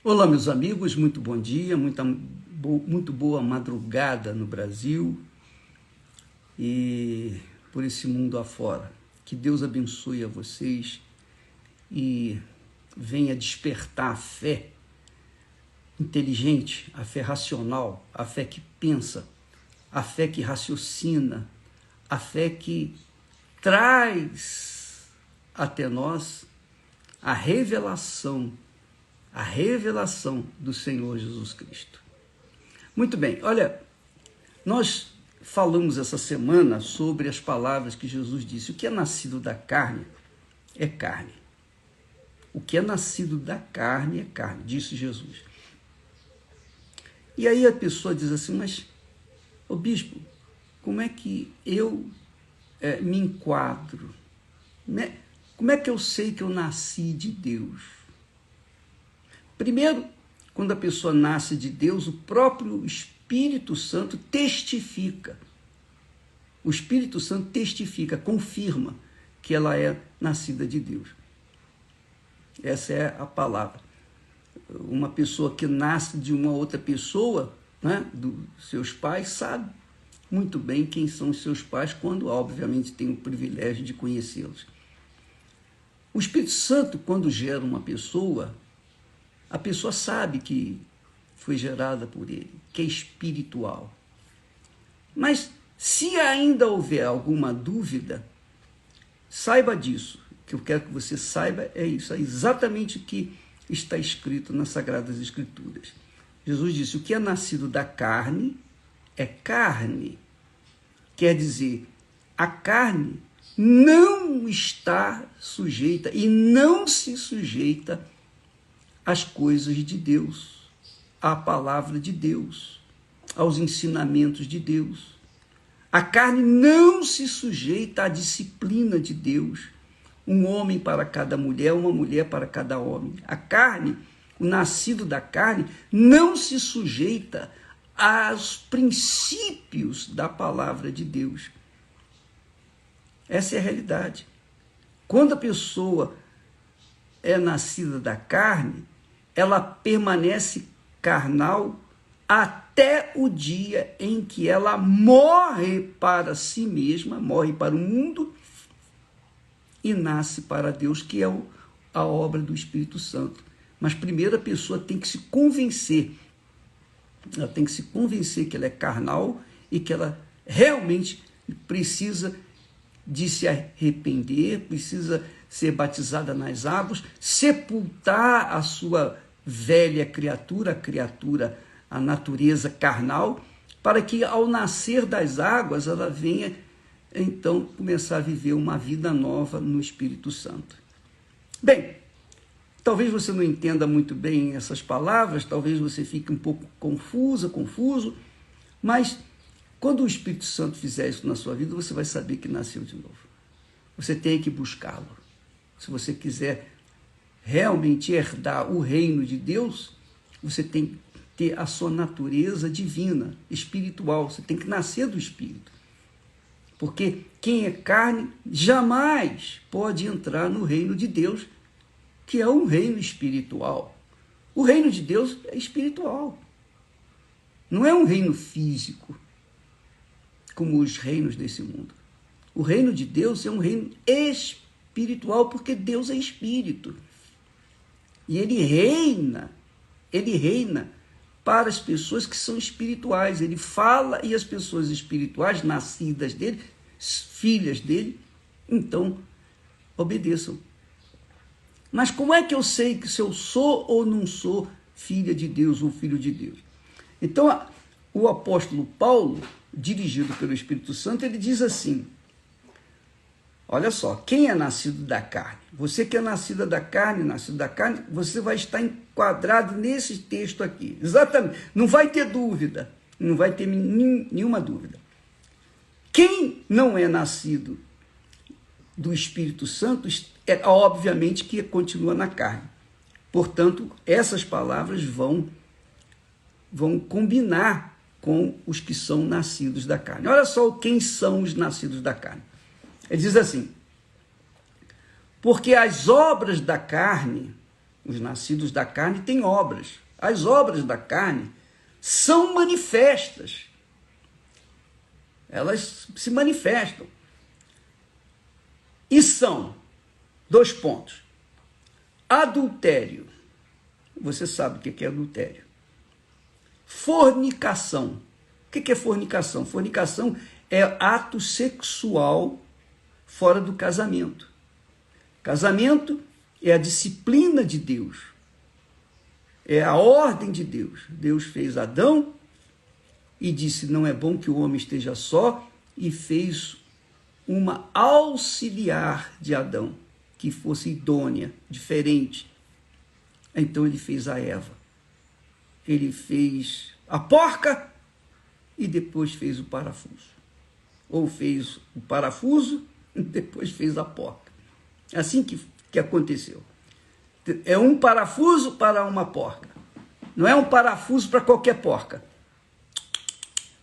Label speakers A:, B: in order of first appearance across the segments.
A: Olá, meus amigos, muito bom dia, muito boa madrugada no Brasil e por esse mundo afora. Que Deus abençoe a vocês e venha despertar a fé inteligente, a fé racional, a fé que pensa, a fé que raciocina, a fé que traz até nós a revelação do Senhor Jesus Cristo. Muito bem, olha, nós falamos essa semana sobre as palavras que Jesus disse. O que é nascido da carne é carne. O que é nascido da carne é carne, disse Jesus. E aí a pessoa diz assim, mas, ô bispo, como é que eu me enquadro? Né? Como é que eu sei que eu nasci de Deus? Primeiro, quando a pessoa nasce de Deus, o próprio Espírito Santo testifica. O Espírito Santo testifica, confirma que ela é nascida de Deus. Essa é a palavra. Uma pessoa que nasce de uma outra pessoa, né, dos seus pais, sabe muito bem quem são os seus pais, quando, obviamente, tem o privilégio de conhecê-los. O Espírito Santo, quando gera uma pessoa, a pessoa sabe que foi gerada por ele, que é espiritual. Mas, se ainda houver alguma dúvida, saiba disso. O que eu quero que você saiba é isso, é exatamente o que está escrito nas Sagradas Escrituras. Jesus disse, o que é nascido da carne é carne. Quer dizer, a carne não está sujeita e não se sujeita às coisas de Deus, à palavra de Deus, aos ensinamentos de Deus. A carne não se sujeita à disciplina de Deus. Um homem para cada mulher, uma mulher para cada homem. A carne, o nascido da carne, não se sujeita aos princípios da palavra de Deus. Essa é a realidade. Quando a pessoa é nascida da carne, ela permanece carnal até o dia em que ela morre para si mesma, morre para o mundo e nasce para Deus, que é a obra do Espírito Santo. Mas primeiro a pessoa tem que se convencer, ela tem que se convencer que ela é carnal e que ela realmente precisa de se arrepender, precisa ser batizada nas águas, sepultar a sua velha criatura, a natureza carnal, para que ao nascer das águas ela venha então começar a viver uma vida nova no Espírito Santo. Bem, talvez você não entenda muito bem essas palavras, talvez você fique um pouco confuso, mas quando o Espírito Santo fizer isso na sua vida, você vai saber que nasceu de novo. Você tem que buscá-lo. Se você quiser realmente herdar o reino de Deus, você tem que ter a sua natureza divina, espiritual. Você tem que nascer do Espírito. Porque quem é carne jamais pode entrar no reino de Deus, que é um reino espiritual. O reino de Deus é espiritual. Não é um reino físico, como os reinos desse mundo. O reino de Deus é um reino espiritual, porque Deus é espírito. E ele reina para as pessoas que são espirituais. Ele fala e as pessoas espirituais, nascidas dele, filhas dele, então obedeçam. Mas como é que eu sei que se eu sou ou não sou filha de Deus ou filho de Deus? Então, o apóstolo Paulo, dirigido pelo Espírito Santo, ele diz assim, olha só, quem é nascido da carne? Você que é nascido da carne, você vai estar enquadrado nesse texto aqui. Exatamente. Não vai ter dúvida. Não vai ter nenhuma dúvida. Quem não é nascido do Espírito Santo, é obviamente que continua na carne. Portanto, essas palavras vão combinar com os que são nascidos da carne. Olha só quem são os nascidos da carne. Ele diz assim, porque as obras da carne Os nascidos da carne têm obras. As obras da carne são manifestas. Elas se manifestam. E são, 2 pontos. Adultério. Você sabe o que é adultério. Fornicação. O que é fornicação? Fornicação é ato sexual fora do casamento. Casamento é a disciplina de Deus. É a ordem de Deus. Deus fez Adão e disse, não é bom que o homem esteja só, e fez uma auxiliar de Adão, que fosse idônea, diferente. Então ele fez a Eva. Ele fez a porca e depois fez o parafuso. Ou fez o parafuso e depois fez a porca. Assim que aconteceu. É um parafuso para uma porca. Não é um parafuso para qualquer porca.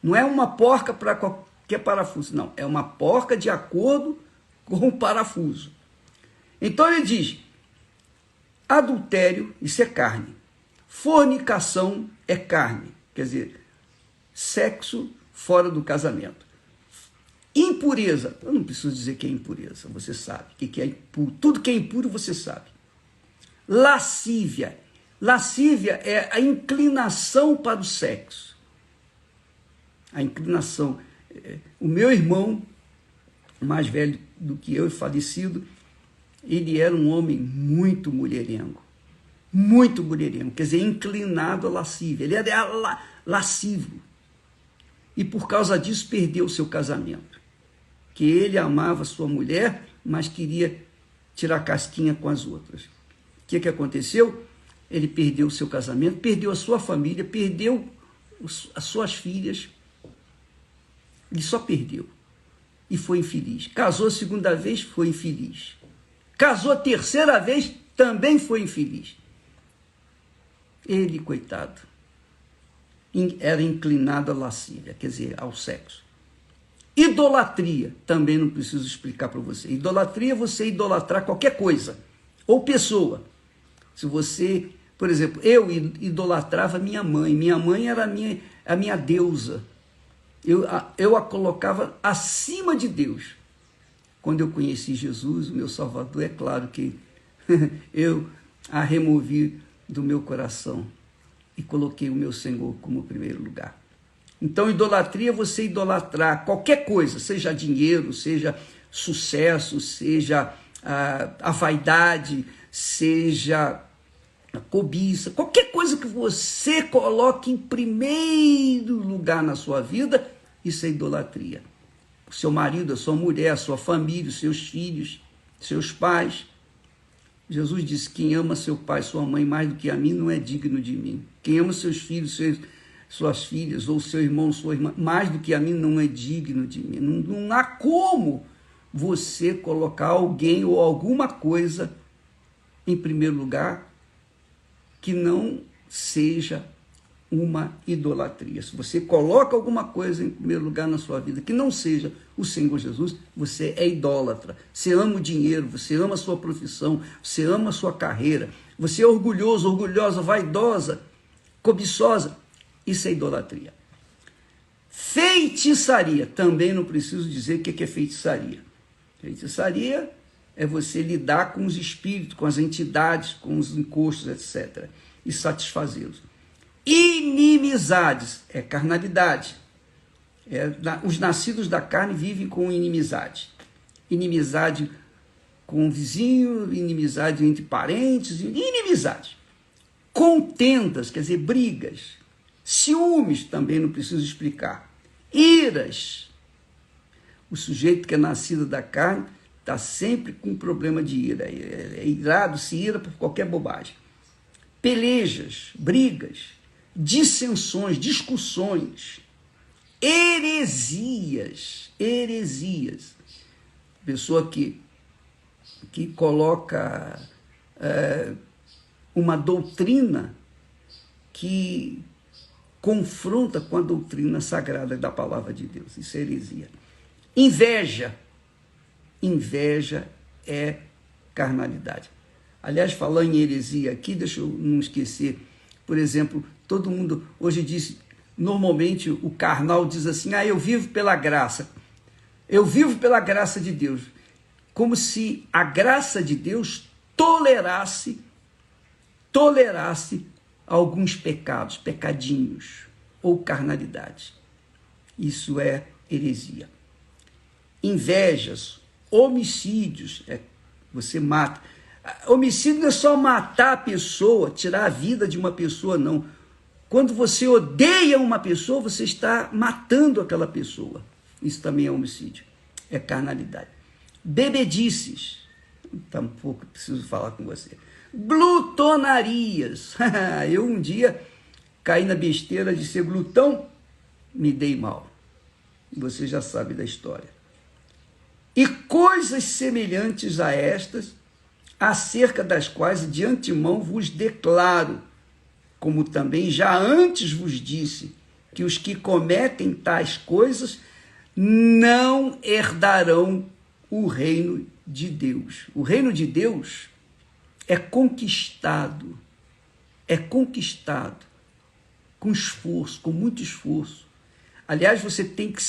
A: Não é uma porca para qualquer parafuso. Não, é uma porca de acordo com o parafuso. Então ele diz, adultério, isso é carne. Fornicação é carne. Quer dizer, sexo fora do casamento. Impureza. Eu não preciso dizer que é impureza, você sabe. Que é impuro. Tudo que é impuro você sabe. Lascívia. Lascívia é a inclinação para o sexo. A inclinação. O meu irmão, mais velho do que eu, falecido, ele era um homem muito mulherengo. Muito mulherengo. Quer dizer, inclinado à lascívia. Ele era lascivo. E por causa disso perdeu o seu casamento. Que ele amava sua mulher, mas queria tirar casquinha com as outras. O que aconteceu? Ele perdeu o seu casamento, perdeu a sua família, perdeu as suas filhas. Ele só perdeu. E foi infeliz. Casou a 2ª vez, foi infeliz. Casou a 3ª vez, também foi infeliz. Ele, coitado, era inclinado à lascívia, quer dizer, ao sexo. Idolatria, também não preciso explicar para você. Idolatria é você idolatrar qualquer coisa ou pessoa. Se você, por exemplo, eu idolatrava minha mãe era a minha deusa. Eu a colocava acima de Deus. Quando eu conheci Jesus, o meu Salvador, é claro que eu a removi do meu coração e coloquei o meu Senhor como primeiro lugar. Então, idolatria é você idolatrar qualquer coisa, seja dinheiro, seja sucesso, seja a vaidade, seja a cobiça, qualquer coisa que você coloque em primeiro lugar na sua vida, isso é idolatria. O seu marido, a sua mulher, a sua família, os seus filhos, seus pais. Jesus disse, quem ama seu pai, sua mãe mais do que a mim, não é digno de mim. Quem ama seus filhos, suas filhas, ou seu irmão, sua irmã, mais do que a mim, não é digno de mim. Não há como você colocar alguém ou alguma coisa em primeiro lugar que não seja uma idolatria. Se você coloca alguma coisa em primeiro lugar na sua vida que não seja o Senhor Jesus, você é idólatra. Você ama o dinheiro, você ama a sua profissão, você ama a sua carreira, você é orgulhoso, orgulhosa, vaidosa, cobiçosa. Isso é idolatria. Feitiçaria. Também não preciso dizer o que é feitiçaria. Feitiçaria é você lidar com os espíritos, com as entidades, com os encostos, etc. E satisfazê-los. Inimizades. É carnalidade. Os nascidos da carne vivem com inimizade. Inimizade com o vizinho, inimizade entre parentes, inimizade. Contendas, quer dizer, brigas. Ciúmes, também não preciso explicar. Iras. O sujeito que é nascido da carne está sempre com um problema de ira. É irado, se ira por qualquer bobagem. Pelejas, brigas, dissensões, discussões, heresias. Pessoa que coloca uma doutrina que confronta com a doutrina sagrada da palavra de Deus. Isso é heresia. Inveja. Inveja é carnalidade. Aliás, falando em heresia aqui, deixa eu não esquecer, por exemplo, todo mundo hoje diz, normalmente o carnal diz assim, eu vivo pela graça. Eu vivo pela graça de Deus. Como se a graça de Deus tolerasse alguns pecados, pecadinhos ou carnalidade. Isso é heresia. Invejas, homicídios, você mata. Homicídio não é só matar a pessoa, tirar a vida de uma pessoa, não. Quando você odeia uma pessoa, você está matando aquela pessoa. Isso também é homicídio, é carnalidade. Bebedices, tampouco preciso falar com você. Glutonarias, eu um dia caí na besteira de ser glutão, me dei mal. Você já sabe da história. E coisas semelhantes a estas, acerca das quais de antemão vos declaro, como também já antes vos disse, que os que cometem tais coisas não herdarão o reino de Deus. O reino de Deus é conquistado com esforço, com muito esforço. Aliás, você tem que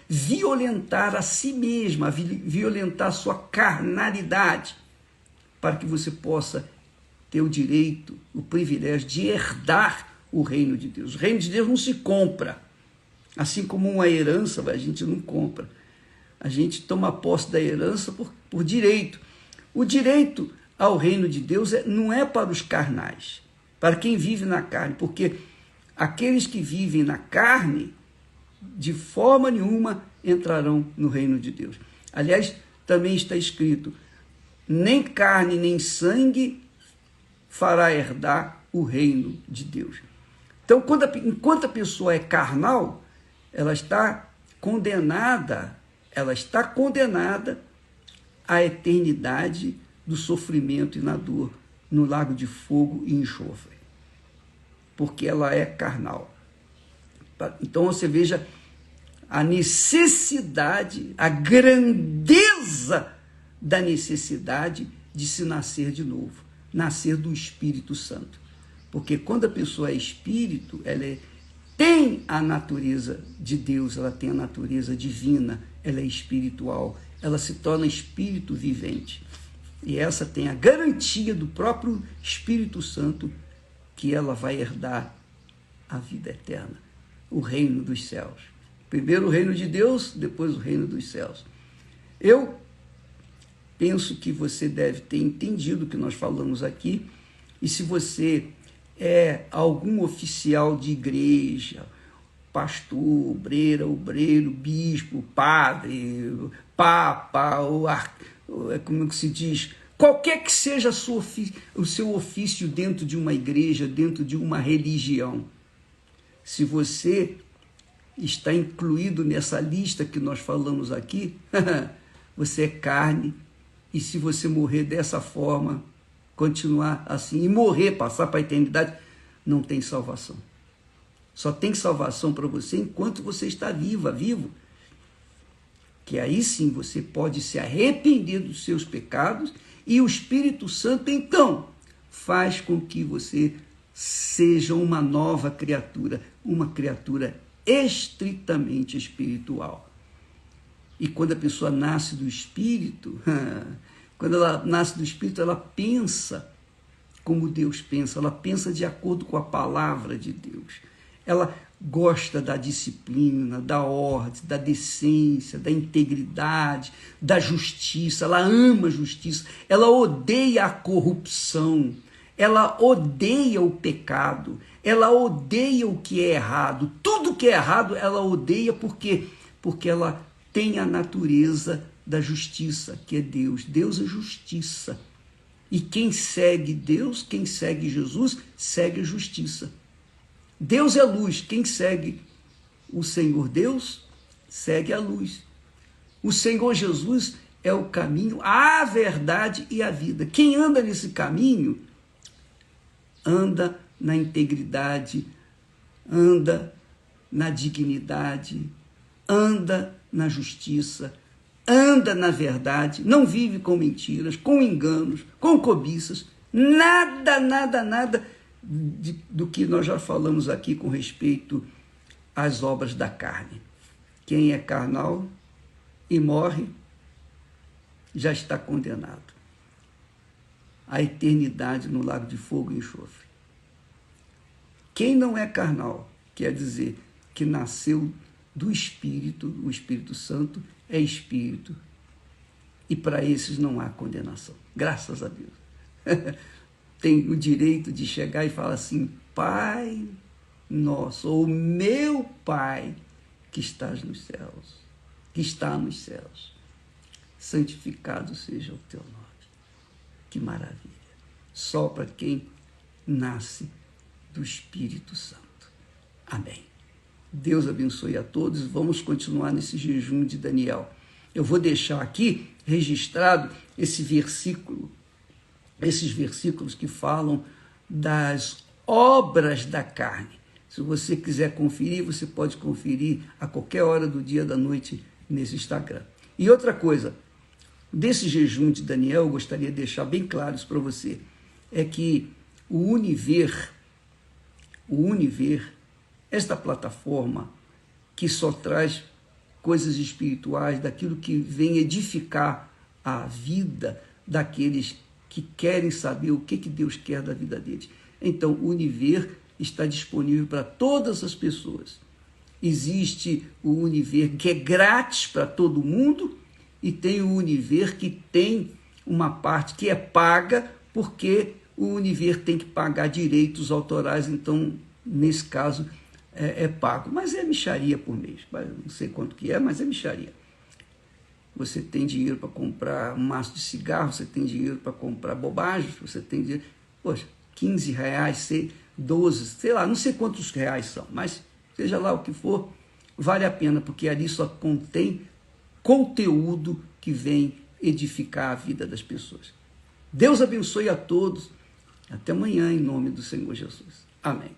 A: violentar a si mesma, violentar a sua carnalidade, para que você possa ter o direito, o privilégio de herdar o reino de Deus. O reino de Deus não se compra, assim como uma herança a gente não compra. A gente toma posse da herança por direito. O direito ao reino de Deus não é para os carnais, para quem vive na carne, porque aqueles que vivem na carne, de forma nenhuma, entrarão no reino de Deus. Aliás, também está escrito, nem carne nem sangue fará herdar o reino de Deus. Então, enquanto a pessoa é carnal, ela está condenada à eternidade do sofrimento e na dor, no lago de fogo e enxofre, porque ela é carnal. Então você veja a necessidade, a grandeza da necessidade de se nascer de novo, nascer do Espírito Santo. Porque quando a pessoa é espírito, ela tem a natureza de Deus, ela tem a natureza divina, ela é espiritual, ela se torna espírito vivente. E essa tem a garantia do próprio Espírito Santo que ela vai herdar a vida eterna, o reino dos céus. Primeiro o reino de Deus, depois o reino dos céus. Eu penso que você deve ter entendido o que nós falamos aqui, e se você é algum oficial de igreja, pastor, obreiro, bispo, padre, papa, como que se diz, qualquer que seja o seu ofício dentro de uma igreja, dentro de uma religião, se você está incluído nessa lista que nós falamos aqui, você é carne, e se você morrer dessa forma, continuar assim, e morrer, passar para a eternidade, não tem salvação. Só tem salvação para você enquanto você está vivo. Que aí sim você pode se arrepender dos seus pecados e o Espírito Santo, então, faz com que você seja uma nova criatura, uma criatura estritamente espiritual. E quando a pessoa nasce do Espírito, quando ela nasce do Espírito, ela pensa como Deus pensa, ela pensa de acordo com a palavra de Deus. Ela gosta da disciplina, da ordem, da decência, da integridade, da justiça, ela ama a justiça, ela odeia a corrupção, ela odeia o pecado, ela odeia o que é errado, tudo que é errado ela odeia, porque ela tem a natureza da justiça, que é Deus. Deus é justiça. E quem segue Deus, quem segue Jesus, segue a justiça. Deus é luz, quem segue o Senhor Deus, segue a luz. O Senhor Jesus é o caminho, a verdade e a vida. Quem anda nesse caminho, anda na integridade, anda na dignidade, anda na justiça, anda na verdade, não vive com mentiras, com enganos, com cobiças, Nada, nada, nada do que nós já falamos aqui com respeito às obras da carne. Quem é carnal e morre, já está condenado à eternidade no lago de fogo e enxofre. Quem não é carnal, quer dizer que nasceu do Espírito, o Espírito Santo é Espírito, e para esses não há condenação, graças a Deus. Tem o direito de chegar e falar assim: Pai nosso, ou meu Pai que estás nos céus, que está nos céus, santificado seja o teu nome. Que maravilha! Só para quem nasce do Espírito Santo. Amém. Deus abençoe a todos. Vamos continuar nesse jejum de Daniel. Eu vou deixar aqui registrado esse versículo, esses versículos que falam das obras da carne. Se você quiser conferir, você pode conferir a qualquer hora do dia, da noite, nesse Instagram. E outra coisa, desse jejum de Daniel, eu gostaria de deixar bem claro isso para você, é que o Univer, esta plataforma que só traz coisas espirituais, daquilo que vem edificar a vida daqueles que querem saber o que Deus quer da vida deles. Então, o Univer está disponível para todas as pessoas. Existe o Univer que é grátis para todo mundo e tem o Univer que tem uma parte que é paga, porque o Univer tem que pagar direitos autorais, então, nesse caso, é pago. Mas é mixaria por mês, não sei quanto que é, mas é mixaria. Você tem dinheiro para comprar um maço de cigarro, você tem dinheiro para comprar bobagens, você tem dinheiro... Poxa, 15 reais, 12, sei lá, não sei quantos reais são, mas seja lá o que for, vale a pena, porque ali só contém conteúdo que vem edificar a vida das pessoas. Deus abençoe a todos. Até amanhã, em nome do Senhor Jesus. Amém.